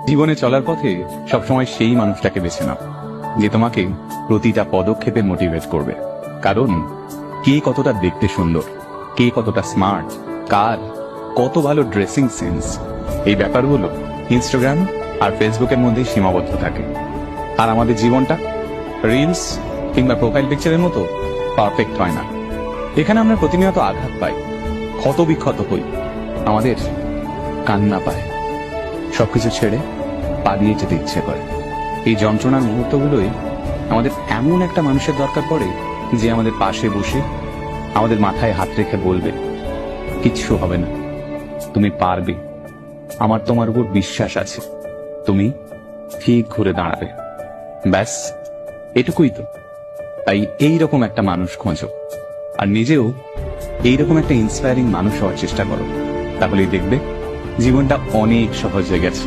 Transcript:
জীবনে চলার পথে সবসময় সেই মানুষটাকে বেছে নাও যে তোমাকে প্রতিটা পদক্ষেপে মোটিভেট করবে। কারণ কে কতটা দেখতে সুন্দর, কে কতটা স্মার্ট, কার কত ভালো ড্রেসিং সেন্স, এই ব্যাপারগুলো ইনস্টাগ্রাম আর ফেসবুকের মধ্যে সীমাবদ্ধ থাকে। আর আমাদের জীবনটা রিলস কিংবা প্রোফাইল পিকচারের মতো পারফেক্ট হয় না। এখানে আমরা প্রতিনিয়ত আঘাত পাই, ক্ষত বিক্ষত হই, আমাদের কান্না পায়, সবকিছু ছেড়ে পালিয়ে যেতে ইচ্ছে করে। এই যন্ত্রণার মুহূর্তগুলোই আমাদের এমন একটা মানুষের দরকার পড়ে যে আমাদের পাশে বসে আমাদের মাথায় হাত রেখে বলবে, কিচ্ছু হবে না, তুমি পারবে, আমার তোমার উপর বিশ্বাস আছে, তুমি ঠিক ঘুরে দাঁড়াবে। ব্যাস এটুকুই তো। তাই এইরকম একটা মানুষ খোঁজো, আর নিজেও এইরকম একটা ইন্সপায়ারিং মানুষ হওয়ার চেষ্টা করো। তাহলেই দেখবে জীবনটা অনেক সহজ হয়ে গেছে।